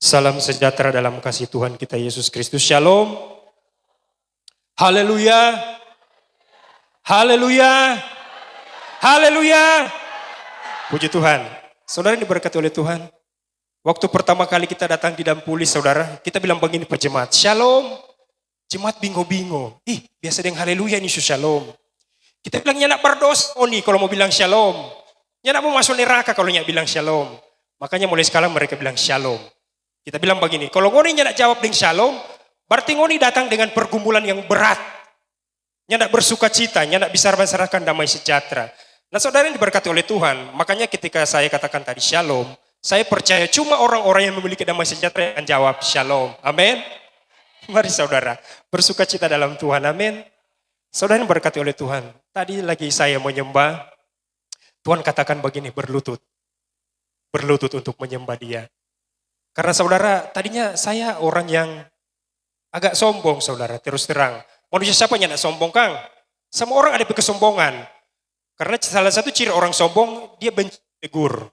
Salam sejahtera dalam kasih Tuhan kita Yesus Kristus. Shalom. Haleluya. Haleluya. Haleluya. Puji Tuhan. Saudara diberkati oleh Tuhan. Waktu pertama kali kita datang di Dampulis, saudara, kita bilang begini Pak Jemaat, Shalom. Jemaat bingo-bingo. Biasa dengan haleluya ini shalom. Kita bilang nyanak berdosa nih kalau mau bilang shalom. Nyanak mau masuk neraka kalau nyak bilang shalom. Makanya mulai sekarang mereka bilang shalom. Kita bilang begini, kalau ngoni nyanak jawab dengan shalom, berarti ngoni datang dengan pergumulan yang berat. Nyanak bersuka cita, nyanak bisa merasakan damai sejahtera. Nah saudara yang diberkati oleh Tuhan, makanya ketika saya katakan tadi shalom, saya percaya cuma orang-orang yang memiliki damai sejahtera yang akan jawab shalom. Amin. Mari saudara, bersuka cita dalam Tuhan. Amin. Saudara yang diberkati oleh Tuhan, tadi lagi saya menyembah, Tuhan katakan begini, berlutut. Berlutut untuk menyembah Dia. Karena saudara, tadinya saya orang yang agak sombong saudara, terus terang. Manusia siapa yang tidak sombong Kang? Semua orang ada kesombongan. Karena salah satu ciri orang sombong, dia benci tegur.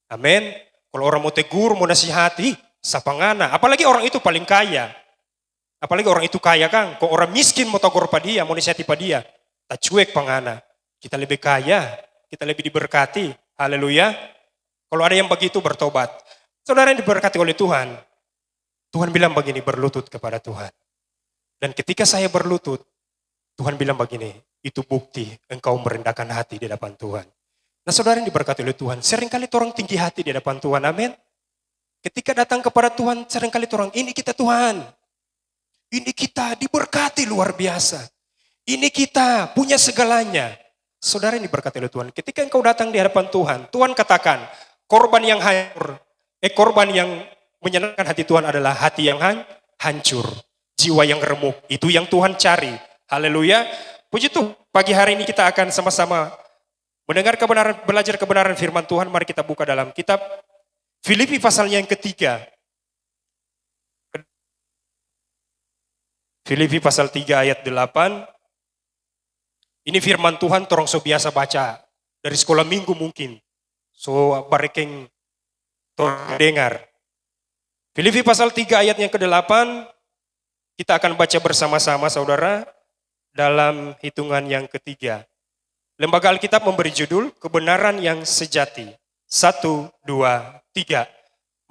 Amin. Kalau orang mau tegur, mau nasihati, sapangana. Apalagi orang itu paling kaya. Apalagi orang itu kaya Kang. Kalau orang miskin mau tegur pada dia, mau nasihati pada dia, tak cuek pangana. Kita lebih kaya, kita lebih diberkati. Haleluya. Kalau ada yang begitu bertobat. Saudara yang diberkati oleh Tuhan, Tuhan bilang begini, berlutut kepada Tuhan. Dan ketika saya berlutut, Tuhan bilang begini, itu bukti engkau merendahkan hati di depan Tuhan. Nah saudara yang diberkati oleh Tuhan, seringkali orang tinggi hati di depan Tuhan, amin. Ketika datang kepada Tuhan, seringkali orang, ini kita Tuhan. Ini kita diberkati luar biasa. Ini kita punya segalanya. Saudara yang diberkati oleh Tuhan, ketika engkau datang di hadapan Tuhan, Tuhan katakan, korban yang korban yang menyenangkan hati Tuhan adalah hati yang hancur. Jiwa yang remuk, itu yang Tuhan cari. Haleluya. Puji Tuhan, pagi hari ini kita akan sama-sama mendengar kebenaran, belajar kebenaran firman Tuhan. Mari kita buka dalam kitab Filipi pasalnya yang ketiga. Filipi pasal 3 ayat 8. Ini firman Tuhan torong so biasa baca dari sekolah minggu mungkin. So barekeng dengar. Filipi pasal 3 ayat yang ke-8, kita akan baca bersama-sama saudara dalam hitungan yang ketiga. Lembaga Alkitab memberi judul kebenaran yang sejati. 1, 2, 3.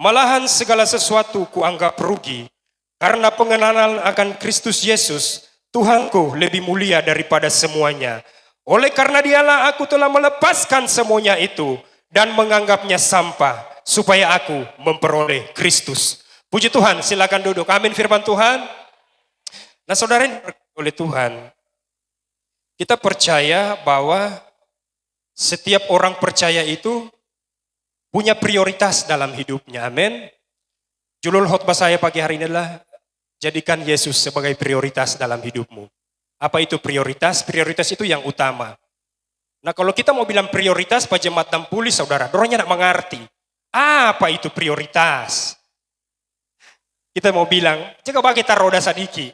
Malahan segala sesuatu kuanggap rugi karena pengenalan akan Kristus Yesus, Tuhanku lebih mulia daripada semuanya. Oleh karena Dialah aku telah melepaskan semuanya itu dan menganggapnya sampah supaya aku memperoleh Kristus. Puji Tuhan, silakan duduk. Amin firman Tuhan. Nah saudara yang diberkati oleh Tuhan, kita percaya bahwa setiap orang percaya itu punya prioritas dalam hidupnya. Amin. Judul khotbah saya pagi hari ini adalah jadikan Yesus sebagai prioritas dalam hidupmu. Apa itu prioritas? Prioritas itu yang utama. Nah kalau kita mau bilang prioritas Pak Jemaat Dampulis saudara, dorangnya tidak mengerti. Apa itu prioritas? Kita mau bilang, coba kita roda sadiki.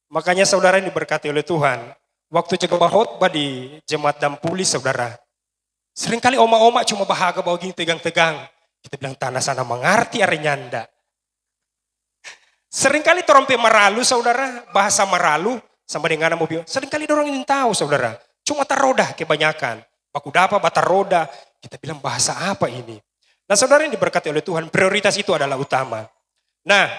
Makanya saudara yang diberkati oleh Tuhan, waktu coba khotbah di Jemaat Dampulis saudara, seringkali oma-oma cuma bahagia bawa gini tegang-tegang. Kita bilang tanah sana mengerti arenyanda. Seringkali terompe meralu saudara, bahasa meralu sama dengan mobil. Seringkali dorong ingin tahu saudara, cuma taroda kebanyakan. Baku dapa bata roda, kita bilang bahasa apa ini? Nah saudara yang diberkati oleh Tuhan, prioritas itu adalah utama. Nah,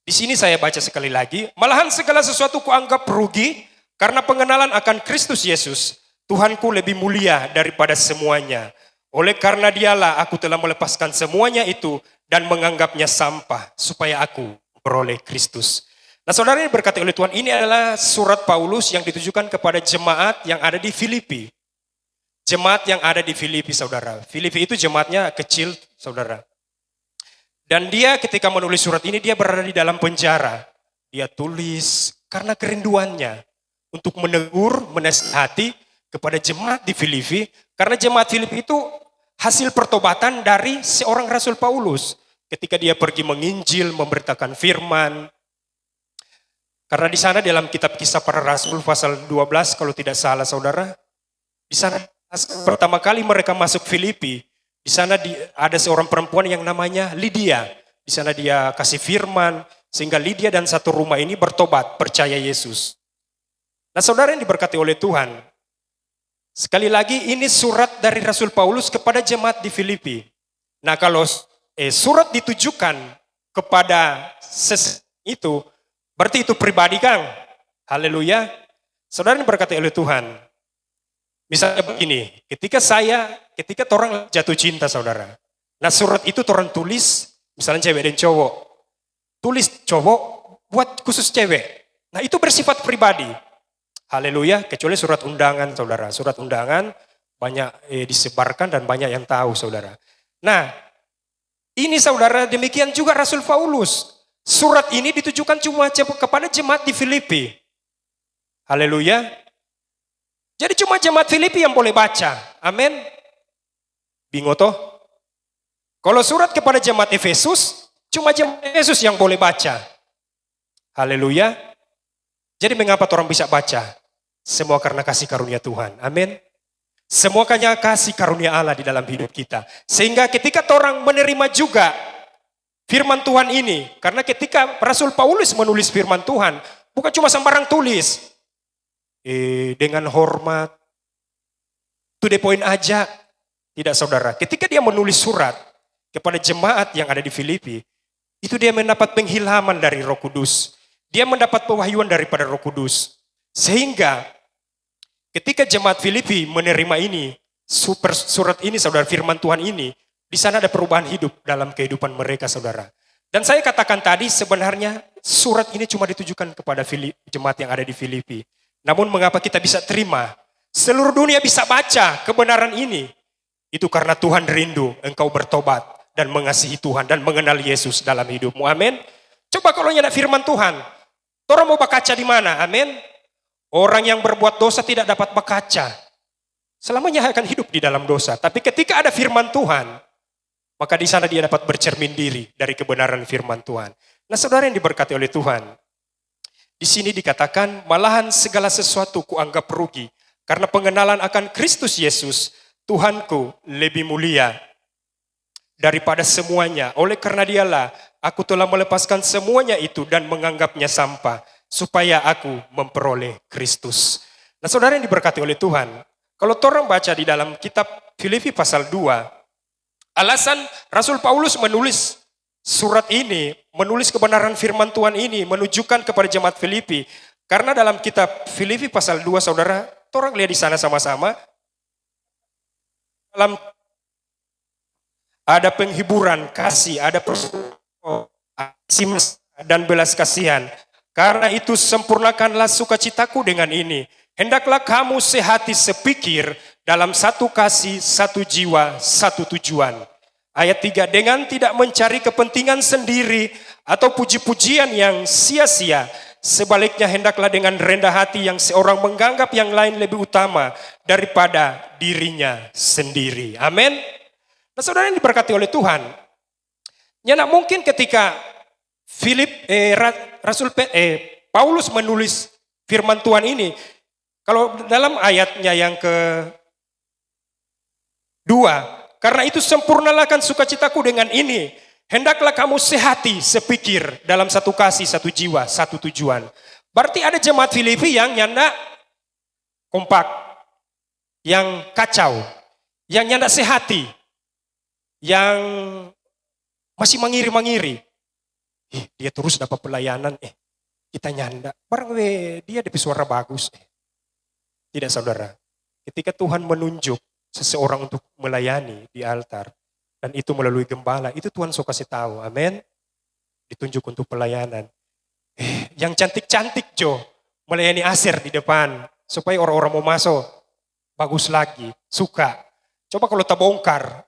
di sini saya baca sekali lagi, malahan segala sesuatu kuanggap rugi karena pengenalan akan Kristus Yesus, Tuhanku lebih mulia daripada semuanya. Oleh karena Dialah aku telah melepaskan semuanya itu dan menganggapnya sampah supaya aku beroleh Kristus. Nah saudara yang diberkati oleh Tuhan, ini adalah surat Paulus yang ditujukan kepada jemaat yang ada di Filipi. Jemaat yang ada di Filipi saudara. Filipi itu jemaatnya kecil saudara. Dan dia ketika menulis surat ini dia berada di dalam penjara. Dia tulis karena kerinduannya untuk menegur, menasihati kepada jemaat di Filipi. Karena jemaat Filipi itu hasil pertobatan dari seorang Rasul Paulus. Ketika dia pergi menginjil, memberitakan firman. Karena di sana dalam kitab Kisah Para Rasul pasal 12 kalau tidak salah saudara. Di sana pertama kali mereka masuk Filipi, di sana ada seorang perempuan yang namanya Lydia. Di sana dia kasih firman, sehingga Lydia dan satu rumah ini bertobat, percaya Yesus. Nah saudara yang diberkati oleh Tuhan, sekali lagi ini surat dari Rasul Paulus kepada jemaat di Filipi. Nah kalau surat ditujukan kepada itu, berarti itu pribadi kan? Haleluya. Saudara yang diberkati oleh Tuhan. Misalnya begini, ketika orang jatuh cinta saudara. Nah surat itu orang tulis, misalnya cewek dan cowok. Tulis cowok buat khusus cewek. Nah itu bersifat pribadi. Haleluya, kecuali surat undangan saudara. Surat undangan banyak disebarkan dan banyak yang tahu saudara. Nah ini saudara demikian juga Rasul Paulus. Surat ini ditujukan cuma kepada jemaat di Filipi. Haleluya. Jadi cuma jemaat Filipi yang boleh baca. Amin. Bingung toh? Kalau surat kepada jemaat Efesus, cuma jemaat Efesus yang boleh baca. Haleluya. Jadi mengapa orang bisa baca? Semua karena kasih karunia Tuhan. Amin. Semua karena kasih karunia Allah di dalam hidup kita. Sehingga ketika orang menerima juga firman Tuhan ini. Karena ketika Rasul Paulus menulis firman Tuhan, bukan cuma sembarang tulis. Dengan hormat, to the point aja. Tidak saudara, ketika dia menulis surat kepada jemaat yang ada di Filipi, itu dia mendapat pengilhaman dari Roh Kudus. Dia mendapat pewahyuan daripada Roh Kudus. Sehingga ketika jemaat Filipi menerima ini, surat ini saudara, firman Tuhan ini, di sana ada perubahan hidup dalam kehidupan mereka saudara. Dan saya katakan tadi sebenarnya surat ini cuma ditujukan kepada jemaat yang ada di Filipi. Namun mengapa kita bisa terima? Seluruh dunia bisa baca kebenaran ini. Itu karena Tuhan rindu engkau bertobat dan mengasihi Tuhan dan mengenal Yesus dalam hidupmu. Amin. Coba kalau nyata firman Tuhan, orang mau berkaca di mana? Amin. Orang yang berbuat dosa tidak dapat berkaca. Selamanya akan hidup di dalam dosa. Tapi ketika ada firman Tuhan, maka di sana dia dapat bercermin diri dari kebenaran firman Tuhan. Nah saudara yang diberkati oleh Tuhan, di sini dikatakan malahan segala sesuatu kuanggap rugi karena pengenalan akan Kristus Yesus Tuhanku lebih mulia daripada semuanya. Oleh karena dialah aku telah melepaskan semuanya itu dan menganggapnya sampah supaya aku memperoleh Kristus. Nah saudara yang diberkati oleh Tuhan, kalau orang baca di dalam kitab Filipi pasal 2, alasan Rasul Paulus menulis surat ini, menulis kebenaran firman Tuhan ini, menunjukkan kepada jemaat Filipi. Karena dalam kitab Filipi pasal 2 saudara, orang lihat di sana sama-sama. Dalam ada penghiburan, kasih, ada dan belas kasihan. Karena itu sempurnakanlah sukacitaku dengan ini. Hendaklah kamu sehati sepikir dalam satu kasih, satu jiwa, satu tujuan. Ayat 3, dengan tidak mencari kepentingan sendiri atau puji-pujian yang sia-sia. Sebaliknya hendaklah dengan rendah hati yang seorang menganggap yang lain lebih utama daripada dirinya sendiri. Amin. Nah saudara yang diberkati oleh Tuhan. Ya nak mungkin ketika Paulus menulis firman Tuhan ini. Kalau dalam ayatnya yang ke-2. Karena itu sempurnakan sukacitaku dengan ini. Hendaklah kamu sehati, sepikir dalam satu kasih, satu jiwa, satu tujuan. Berarti ada jemaat Filipi yang nyanda kompak, yang kacau, yang nyanda sehati, yang masih mangiri-mangiri. Dia terus dapat pelayanan, kita nyanda. Barang dia dapat suara bagus. Tidak saudara, ketika Tuhan menunjuk seseorang untuk melayani di altar, dan itu melalui gembala, itu Tuhan suka kasih tahu, amin. Ditunjuk untuk pelayanan. Yang cantik-cantik Jo, melayani Aser di depan, supaya orang-orang mau masuk, bagus lagi, suka. Coba kalau tak bongkar,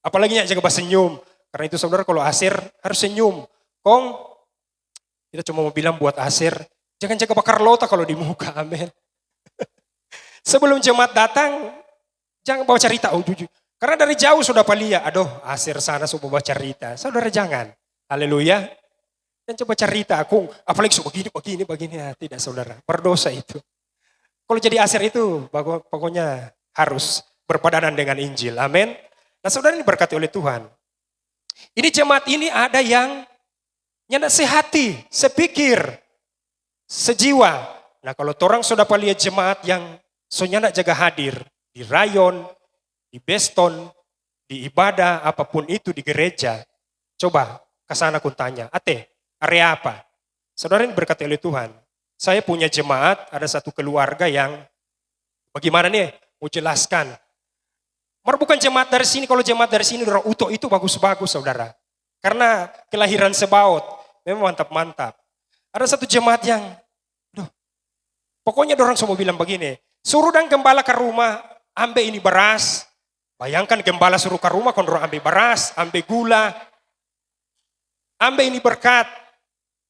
apalagi yang jaga senyum, karena itu saudara kalau Aser harus senyum. Kong, kita cuma mau bilang buat Aser, jangan jaga bakar lota kalau di muka, amin. Sebelum jemaat datang, jangan bawa cerita, jujur. Karena dari jauh sudah palia, aduh Aser sana sudah bawa cerita. Saudara jangan, haleluya. Dan coba cerita aku, apalagi suka begini, ya, tidak saudara, berdosa itu. Kalau jadi Aser itu, pokoknya harus berpadanan dengan Injil, amin. Nah saudara ini berkati oleh Tuhan. Ini jemaat ini ada yang nyana sehati, sepikir, sejiwa. Nah kalau torang sudah lihat jemaat yang so nyana jaga hadir di rayon, di beston, di ibadah, apapun itu di gereja. Coba kesana kun tanya, ate, area apa? Saudara ini berkati oleh Tuhan. Saya punya jemaat, ada satu keluarga yang bagaimana nih, mau jelaskan. Mar bukan jemaat dari sini, kalau jemaat dari sini orang utuh itu bagus-bagus saudara. Karena kelahiran sebaut, memang mantap-mantap. Ada satu jemaat yang, pokoknya orang semua bilang begini, suruh dan gembala ke rumah, ambil ini beras. Bayangkan gembala suruh ke rumah, kalau orang ambil beras, ambil gula, ambil ini berkat.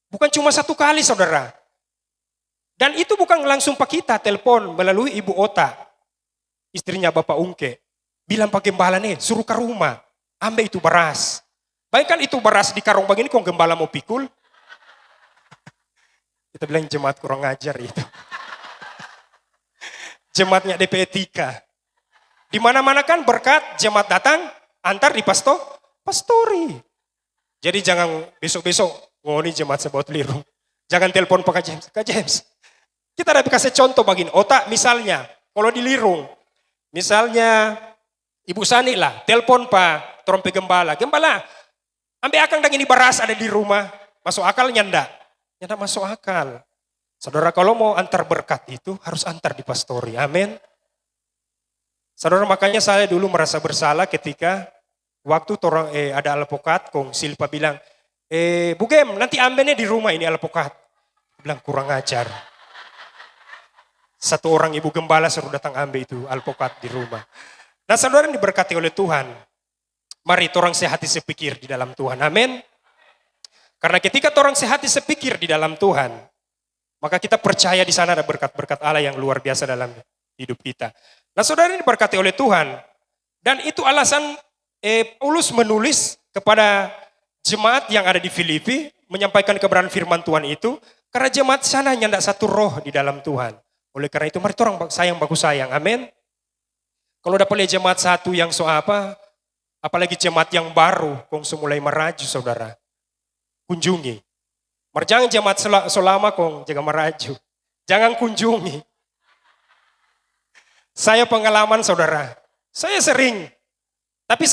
Bukan cuma satu kali saudara. Dan itu bukan langsung pak kita, telepon melalui Ibu Ota, istrinya Bapak Ungke. Bilang pak gembala nih, suruh ke rumah, ambil itu beras. Bayangkan itu beras di karung begini, kok gembala mau pikul. Kita bilang jemaat kurang ngajar itu. Jemaatnya DP etika. Di mana-mana kan berkat jemaat datang, antar di pastori. Jadi jangan besok-besok ngoni jemaat sebaut liru. Jangan telepon Pak James. Kak James, kita ada kasih contoh begini. Otak misalnya, kalau di Lirung, misalnya Ibu Sani lah, telepon Pak Trompe Gembala. Gembala, ambil akang dan ini beras ada di rumah. Masuk akal nyanda? Nyanda masuk akal. Saudara kalau mau antar berkat itu harus antar di pastori. Amin. Saudara makanya saya dulu merasa bersalah ketika waktu ada alpukat, kong Silpa bilang, Bu Gem nanti ambilnya di rumah ini alpukat. Bilang kurang ajar. Satu orang ibu gembala suruh datang ambil itu alpukat di rumah. Nah saudara yang diberkati oleh Tuhan, mari orang sehati sepikir di dalam Tuhan, amin. Karena ketika orang sehati sepikir di dalam Tuhan, maka kita percaya di sana ada berkat-berkat Allah yang luar biasa dalam hidup kita. Nah saudara ini diberkati oleh Tuhan, dan itu alasan Paulus menulis kepada jemaat yang ada di Filipi, menyampaikan kebenaran firman Tuhan itu, karena jemaat sana nyandak satu roh di dalam Tuhan. Oleh karena itu mari orang sayang bagus sayang, amin. Kalau dapat lihat jemaat satu yang apalagi jemaat yang baru, kong mulai meraju saudara, kunjungi. Jangan jemaat selama kong jaga meraju, jangan kunjungi. Saya pengalaman saudara, saya sering, tapi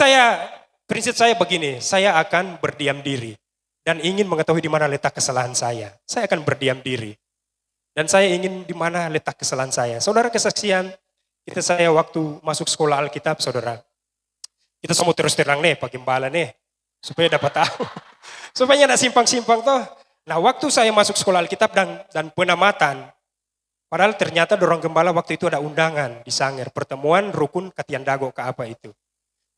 prinsip saya begini, saya akan berdiam diri dan ingin mengetahui di mana letak kesalahan saya. Saya akan berdiam diri dan saya ingin di mana letak kesalahan saya. Saudara kesaksian. Saya waktu masuk sekolah Alkitab, saudara. Kita semua terus terang nih, Pak Gembala nih. Supaya dapat tahu. Supaya tidak simpang-simpang toh. Nah waktu saya masuk sekolah Alkitab dan penamatan. Padahal ternyata dorong Gembala waktu itu ada undangan di Sangir. Pertemuan rukun Katian Dago ke apa itu.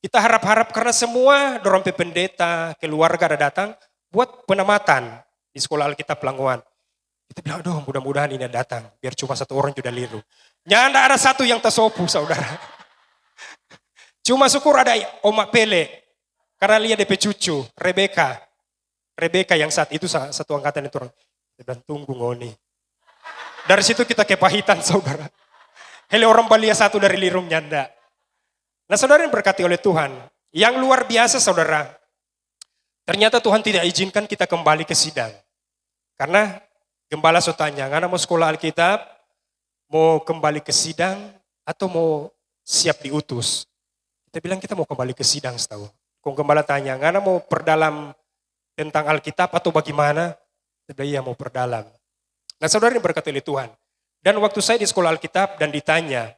Kita harap-harap karena semua dorong pendeta, keluarga ada datang. Buat penamatan di sekolah Alkitab Langguan. Kita bilang, aduh mudah-mudahan ini datang. Biar cuma satu orang sudah liru. Nyanda ada satu yang tersopu saudara. Cuma syukur ada Oma Pele. Karena lihat DP cucu, Rebecca. Rebecca yang saat itu satu angkatan itu orang. Kita bilang, tunggu ngoni. Dari situ kita kepahitan saudara. Hele orang Balia satu dari lirung nyanda. Nah saudara yang berkati oleh Tuhan. Yang luar biasa saudara. Ternyata Tuhan tidak izinkan kita kembali ke sidang. Karena gembala so tanya, ngana mau sekolah Alkitab, mau kembali ke sidang, atau mau siap diutus? Kita bilang kita mau kembali ke sidang setahu. Kong gembala tanya, ngana mau perdalam tentang Alkitab atau bagaimana? Kita bilang iya mau perdalam. Nah saudara ini berkati oleh Tuhan. Dan waktu saya di sekolah Alkitab dan ditanya,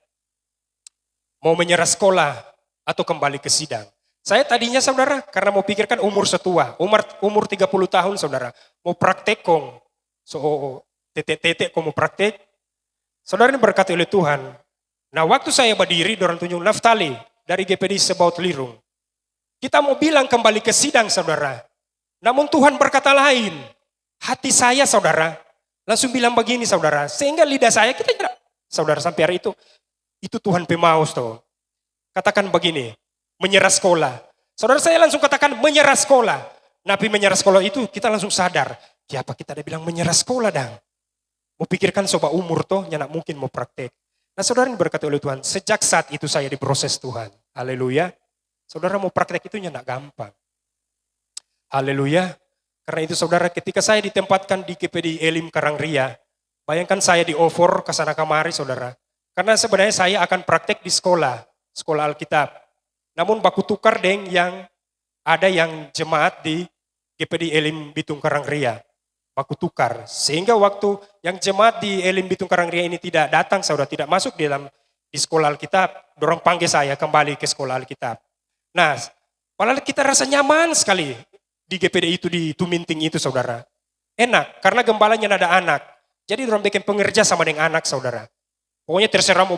mau menyerah sekolah atau kembali ke sidang? Saya tadinya saudara, karena mau pikirkan umur setua, umur 30 tahun saudara, mau praktek kong. So, tetek-tetek kok mau praktek. Saudara ini berkati oleh Tuhan. Nah waktu saya berdiri, dorang tunjuk Naftali dari GPD Sebaut Lirung. Kita mau bilang kembali ke sidang saudara. Namun Tuhan berkata lain. Hati saya saudara, langsung bilang begini saudara. Sehingga lidah saya, kita tidak. Saudara sampai hari itu Tuhan pemaus tuh. Katakan begini, menyerah sekolah. Saudara saya langsung katakan menyerah sekolah. Nabi menyerah sekolah itu kita langsung sadar. Siapa kita ada bilang menyerah sekolah dang. Mau pikirkan sobat umur toh, nyanak mungkin mau praktek. Nah saudara yang berkati oleh Tuhan, sejak saat itu saya diproses Tuhan. Haleluya. Saudara mau praktek itu nyanak gampang. Haleluya. Karena itu saudara, ketika saya ditempatkan di GPD Elim Karangria, bayangkan saya di-offer ke sana kemari saudara. Karena sebenarnya saya akan praktek di sekolah Alkitab. Namun baku tukar deng yang ada yang jemaat di GPD Elim Bitung Karangria. Baku tukar. Sehingga waktu yang jemaat di Elim Bitung Karangria ini tidak datang saudara, tidak masuk di sekolah Alkitab, dorong panggil saya kembali ke sekolah Alkitab. Nah, padahal kita rasa nyaman sekali di GPD itu, di Tuminting itu saudara. Enak, karena gembalanya ada anak. Jadi dorong bikin pengerja sama dengan anak saudara. Pokoknya terserah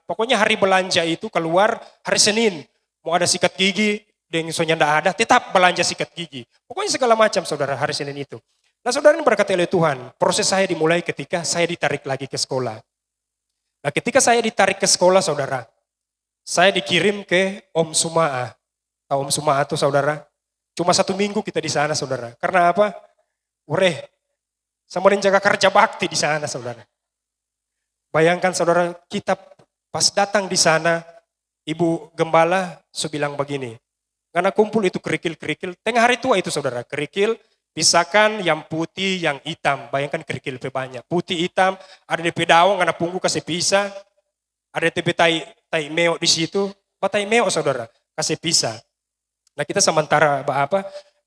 pokoknya hari belanja itu keluar hari Senin. Mau ada sikat gigi, dengan soalnya tidak ada, tetap belanja sikat gigi. Pokoknya segala macam saudara hari Senin itu. Nah saudara ini berkati oleh Tuhan, proses saya dimulai ketika saya ditarik lagi ke sekolah. Nah ketika saya ditarik ke sekolah saudara, saya dikirim ke Om Sumaa. Tahu Om Sumaa itu saudara? Cuma 1 minggu kita di sana saudara. Karena apa? Sama dengan jaga kerja bakti di sana saudara. Bayangkan saudara, kita pas datang di sana, Ibu Gembala bilang begini. Karena kumpul itu kerikil-kerikil, tengah hari tua itu saudara, kerikil, pisahkan yang putih, yang hitam. Bayangkan kerikil banyak. Putih, hitam, ada DP daun, karena punggu kasih pisah. Ada DP tai meo di situ, batai meo saudara, kasih pisah. Nah kita sementara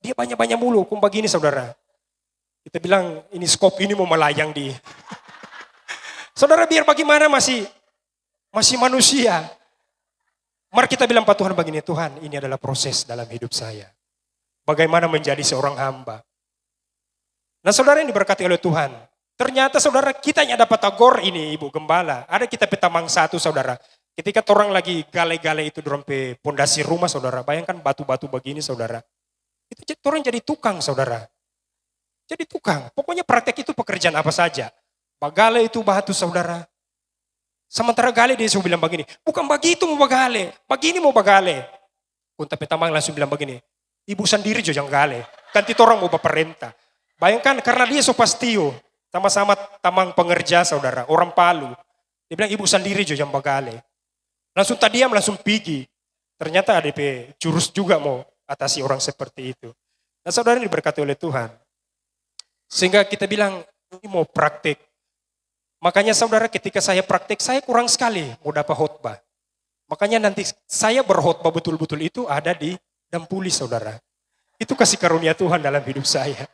dia banyak-banyak mulu, begini saudara. Kita bilang ini skop ini mau melayang di. Saudara biar bagaimana masih manusia. Mari kita bilang Pak Tuhan begini, Tuhan ini adalah proses dalam hidup saya. Bagaimana menjadi seorang hamba. Nah saudara yang diberkati oleh Tuhan. Ternyata saudara kita yang dapat tagor ini Ibu Gembala. Ada kita petamang 1 saudara. Ketika orang lagi gale-gale itu dorong pondasi rumah saudara. Bayangkan batu-batu begini saudara. Itu orang jadi tukang saudara. Jadi tukang. Pokoknya praktek itu pekerjaan apa saja. Bagale itu batu saudara. Sementara gale dia bilang begini, bukan begitu mau bagale, begini mau bagale. Kunta petamang langsung bilang begini, ibu sendiri jo yang gale, kan itu orang mau berperintah. Bayangkan karena dia so pastio, sama-sama tamang pengerja saudara, orang Palu. Dia bilang ibu sendiri jo yang bagale. Langsung tadiam langsung pergi. Ternyata ada jurus juga mau atasi orang seperti itu. Nah saudara ini diberkati oleh Tuhan. Sehingga kita bilang ini mau praktek. Makanya saudara ketika saya praktek, saya kurang sekali mau dapat khotbah. Makanya nanti saya berkhotbah betul-betul itu ada di Dampuli saudara. Itu kasih karunia Tuhan dalam hidup saya.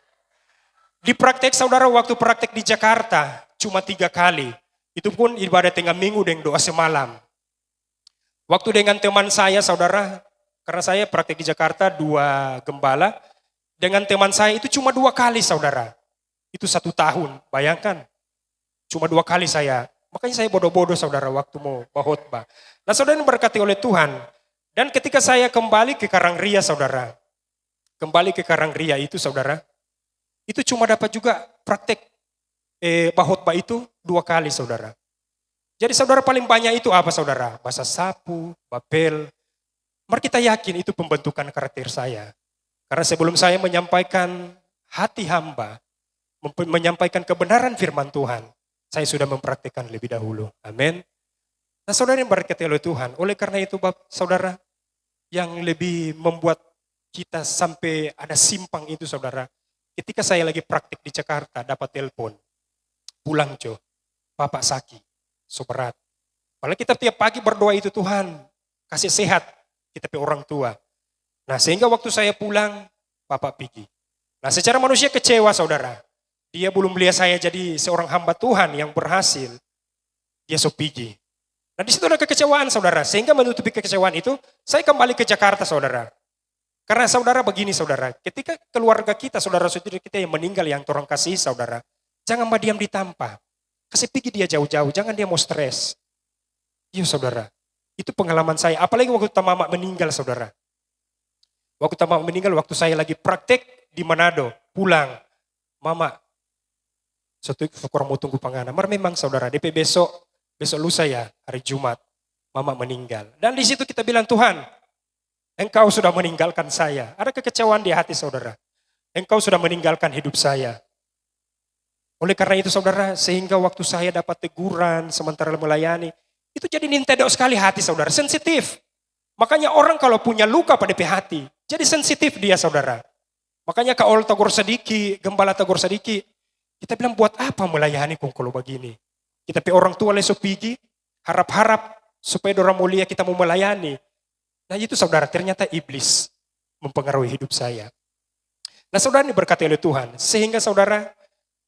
Di praktek saudara, waktu praktek di Jakarta cuma 3 kali. Itu pun ibadah tengah minggu dan doa semalam. Waktu dengan teman saya saudara, karena saya praktek di Jakarta 2 gembala. Dengan teman saya itu cuma 2 kali saudara. Itu 1 tahun, bayangkan. Cuma 2 kali saya, makanya saya bodoh-bodoh saudara waktu mau khotbah. Nah saudara ini berkati oleh Tuhan. Dan ketika saya kembali ke Karangria saudara. Kembali ke Karangria itu saudara. Itu cuma dapat juga praktek khotbah itu 2 kali saudara. Jadi saudara paling banyak itu apa saudara? Bahasa sapu, bapel. Mari kita yakin itu pembentukan karakter saya. Karena sebelum saya menyampaikan hati hamba, menyampaikan kebenaran firman Tuhan, saya sudah mempraktikkan lebih dahulu. Amin. Nah saudara yang berkati oleh Tuhan. Oleh karena itu saudara, yang lebih membuat kita sampai ada simpang itu saudara. Ketika saya lagi praktik di Jakarta dapat telepon. Pulang Jo, Bapak sakit, so berat. Padahal kita tiap pagi berdoa itu Tuhan, kasih sehat kita pe orang tua. Nah sehingga waktu saya pulang, Bapak pergi. Nah secara manusia kecewa saudara. Dia belum lihat saya jadi seorang hamba Tuhan yang berhasil. Dia so pergi. Nah di situ ada kekecewaan saudara. Sehingga menutupi kekecewaan itu, saya kembali ke Jakarta saudara. Karena saudara begini saudara. Ketika keluarga kita, saudara-saudara kita yang meninggal yang orang kasih saudara. Jangan diam di tanpa. Kasih pergi dia jauh-jauh. Jangan dia mau stres. Iya saudara. Itu pengalaman saya. Apalagi waktu mama meninggal saudara. Waktu mama meninggal, waktu saya lagi praktek di Manado. Pulang. Mama. Kurang mau tunggu pangana. Memang saudara, DP besok lusa ya, hari Jumat, mama meninggal. Dan di situ kita bilang, Tuhan, Engkau sudah meninggalkan saya. Ada kekecewaan di hati saudara. Engkau sudah meninggalkan hidup saya. Oleh karena itu saudara, sehingga waktu saya dapat teguran sementara melayani, itu jadi nintendo sekali hati saudara, sensitif. Makanya orang kalau punya luka pada hati, jadi sensitif dia saudara. Makanya Kaol Tagor Sadiki, Gembala Tagor Sadiki, kita bilang buat apa melayani kong kalau begini. Kita pe orang tua leso pigi, harap-harap supaya orang mulia kita mau melayani. Nah itu saudara, ternyata iblis mempengaruhi hidup saya. Nah saudara diberkati oleh Tuhan. Sehingga saudara,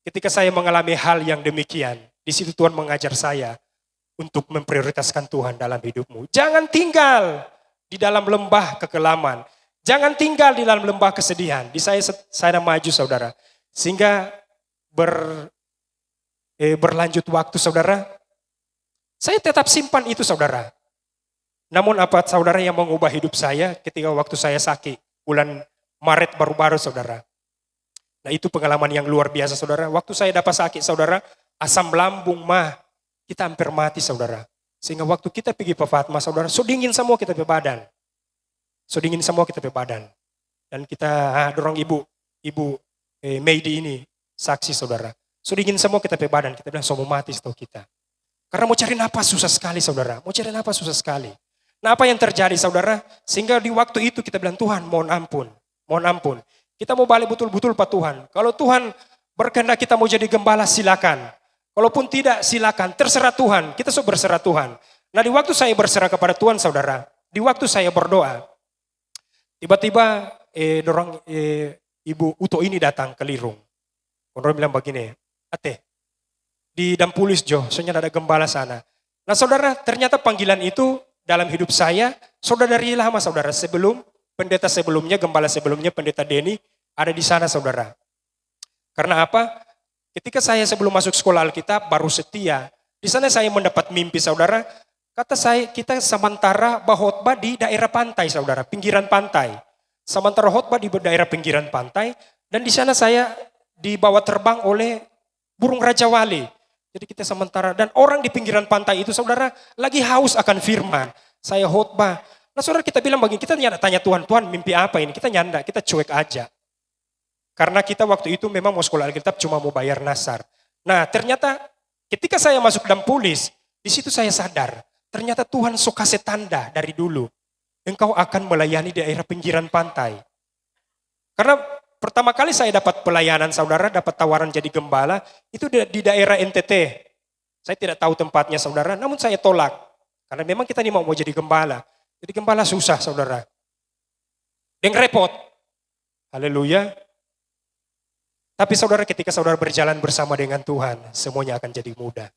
ketika saya mengalami hal yang demikian, di situ Tuhan mengajar saya untuk memprioritaskan Tuhan dalam hidupmu. Jangan tinggal di dalam lembah kekelaman. Jangan tinggal di dalam lembah kesedihan. Di saya maju saudara. Sehingga berlanjut waktu saudara, saya tetap simpan itu saudara. Namun apa saudara yang mengubah hidup saya ketika waktu saya sakit, bulan Maret baru-baru saudara. Nah itu pengalaman yang luar biasa saudara. Waktu saya dapat sakit saudara, asam lambung kita hampir mati saudara. Sehingga waktu kita pergi ke Fatma saudara, so dingin semua kita pe badan. Dan kita, dorong ibu Meidi ini, saksi saudara. So dingin semua kita pe badan, kita bilang so mau mati setahu kita. Karena mau cari napas susah sekali saudara, Nah apa yang terjadi saudara? Sehingga di waktu itu kita bilang Tuhan mohon ampun. Kita mau balik betul-betul Pak Tuhan. Kalau Tuhan berkehendak kita mau jadi gembala silakan. Kalaupun tidak silakan, terserah Tuhan. Kita so berserah Tuhan. Nah di waktu saya berserah kepada Tuhan saudara, di waktu saya berdoa, tiba-tiba Ibu Uto ini datang ke Lirung. Orang bilang begini, Ate, di Dampulis Jo, soalnya ada gembala sana. Nah saudara, ternyata panggilan itu dalam hidup saya, saudara dari lama saudara, pendeta sebelumnya, gembala sebelumnya, pendeta Denny, ada di sana saudara. Karena apa? Ketika saya sebelum masuk sekolah Alkitab, baru setia, di sana saya mendapat mimpi saudara, kata saya, kita sementara bahotbah di daerah pantai saudara, pinggiran pantai. Sementara khotbah di daerah pinggiran pantai, dan di sana saya dibawa terbang oleh burung Raja Wali. Jadi kita sementara, dan orang di pinggiran pantai itu saudara, lagi haus akan firman. Saya khotbah. Nah saudara kita bilang begini, kita tanya Tuhan mimpi apa ini? Kita nyanda, kita cuek aja. Karena kita waktu itu memang mau sekolah Alkitab cuma mau bayar nasar. Nah ternyata ketika saya masuk Dampulis, di situ saya sadar, ternyata Tuhan so kasih tanda dari dulu. Engkau akan melayani di daerah pinggiran pantai. Karena pertama kali saya dapat pelayanan saudara, dapat tawaran jadi gembala, itu di daerah NTT. Saya tidak tahu tempatnya saudara, namun saya tolak. Karena memang kita ini mau jadi gembala. Jadi gembala susah saudara. Dan repot. Haleluya. Tapi saudara ketika saudara berjalan bersama dengan Tuhan, semuanya akan jadi mudah.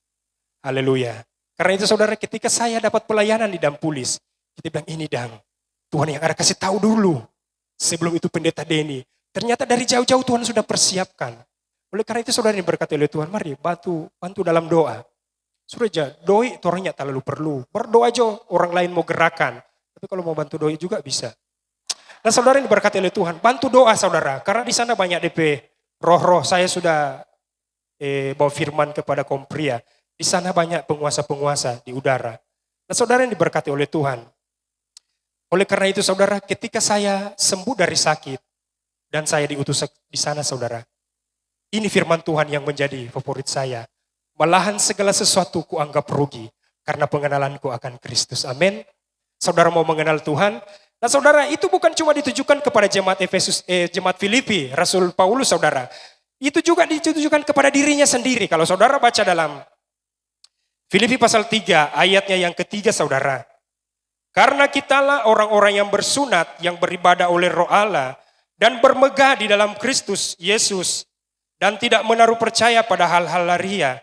Haleluya. Karena itu saudara ketika saya dapat pelayanan di Dampulis, kita bilang ini Tuhan yang ada kasih tahu dulu. Sebelum itu pendeta Denny. Ternyata dari jauh-jauh Tuhan sudah persiapkan. Oleh karena itu saudara yang berkati oleh Tuhan, mari bantu dalam doa. Sudah aja, doi itu orangnya tak terlalu perlu. Berdoa aja orang lain mau gerakan. Tapi kalau mau bantu doi juga bisa. Nah saudara yang diberkati oleh Tuhan, bantu doa saudara. Karena di sana banyak DP. Roh-roh saya sudah bawa firman kepada kaum pria. Di sana banyak penguasa-penguasa di udara. Nah saudara yang diberkati oleh Tuhan. Oleh karena itu saudara, ketika saya sembuh dari sakit. Dan saya diutus di sana saudara. Ini firman Tuhan yang menjadi favorit saya. Malahan segala sesuatu ku anggap rugi. Karena pengenalanku akan Kristus. Amin. Saudara mau mengenal Tuhan. Nah saudara, itu bukan cuma ditujukan kepada jemaat Filipi, Rasul Paulus saudara. Itu juga ditujukan kepada dirinya sendiri. Kalau saudara baca dalam Filipi pasal 3 ayatnya yang ketiga saudara. Karena kitalah orang-orang yang bersunat, yang beribadah oleh Roh Allah, dan bermegah di dalam Kristus Yesus, dan tidak menaruh percaya pada hal-hal lahiriah.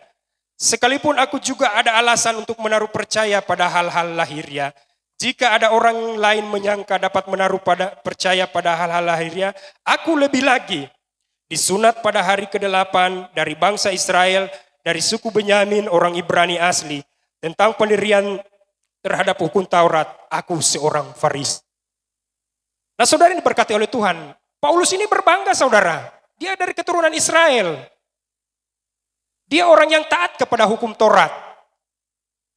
Sekalipun aku juga ada alasan untuk menaruh percaya pada hal-hal lahiriah. Jika ada orang lain menyangka dapat menaruh percaya pada hal-hal lahiriah, aku lebih lagi. Disunat pada hari ke-8 dari bangsa Israel, dari suku Benyamin, orang Ibrani asli. Tentang pendirian terhadap hukum Taurat, aku seorang Farisi. Nah saudara ini diberkati oleh Tuhan. Paulus ini berbangga saudara. Dia dari keturunan Israel. Dia orang yang taat kepada hukum Taurat.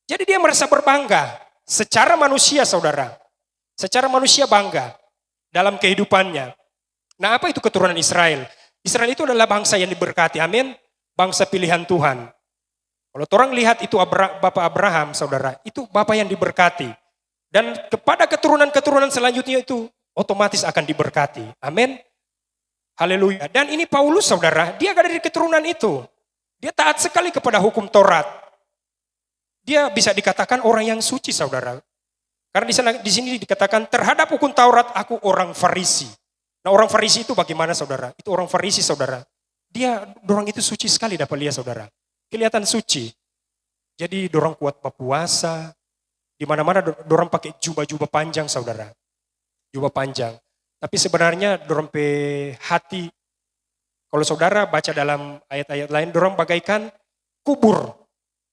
Jadi dia merasa berbangga. Secara manusia saudara, secara manusia bangga dalam kehidupannya. Nah apa itu keturunan Israel? Israel itu adalah bangsa yang diberkati, amin. Bangsa pilihan Tuhan. Kalau orang lihat itu Bapak Abraham saudara, itu Bapak yang diberkati. Dan kepada keturunan-keturunan selanjutnya itu otomatis akan diberkati, amin. Haleluya. Dan ini Paulus saudara, dia ada dari keturunan itu. Dia taat sekali kepada hukum Taurat. Dia bisa dikatakan orang yang suci saudara. Karena di sini dikatakan terhadap hukum Taurat aku orang Farisi. Nah orang Farisi itu bagaimana saudara? Itu orang Farisi saudara. Dorang itu suci sekali dapat lihat saudara. Kelihatan suci. Jadi dorang kuat berpuasa. Di mana-mana dorang pakai jubah-jubah panjang saudara. Jubah panjang. Tapi sebenarnya dorang pe hati. Kalau saudara baca dalam ayat-ayat lain, dorang bagaikan kubur.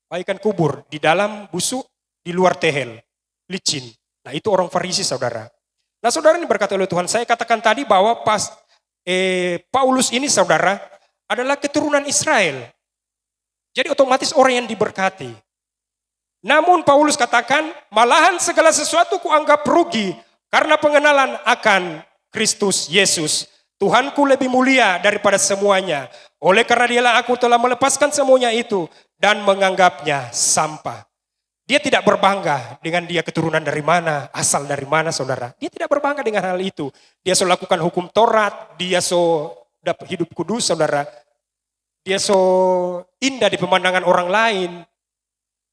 Bagaikan kubur. Di dalam busuk, di luar tehel. Licin. Nah itu orang Farisi saudara. Nah saudara ini berkata oleh Tuhan, saya katakan tadi bahwa Paulus ini saudara adalah keturunan Israel. Jadi otomatis orang yang diberkati. Namun Paulus katakan, malahan segala sesuatu kuanggap rugi karena pengenalan akan Kristus Yesus. Tuhanku lebih mulia daripada semuanya. Oleh karena dialah aku telah melepaskan semuanya itu dan menganggapnya sampah. Dia tidak berbangga dengan dia keturunan dari mana, asal dari mana saudara. Dia tidak berbangga dengan hal itu. Dia so lakukan hukum Taurat, dia so dapat hidup kudus saudara. Dia so indah di pemandangan orang lain.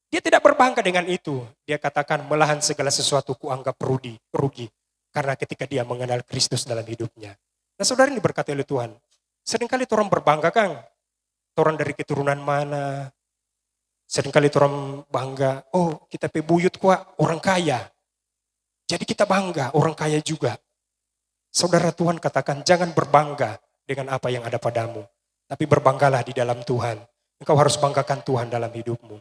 Dia tidak berbangga dengan itu. Dia katakan malahan segala sesuatu kuanggap rugi. Karena ketika dia mengenal Kristus dalam hidupnya. Nah saudara ini berkata oleh Tuhan. Seringkali orang berbangga kan. Orang dari keturunan mana. Seringkali orang bangga. Oh kita pebuyut kuat orang kaya. Jadi kita bangga orang kaya juga. Saudara Tuhan katakan jangan berbangga dengan apa yang ada padamu. Tapi berbanggalah di dalam Tuhan. Engkau harus banggakan Tuhan dalam hidupmu.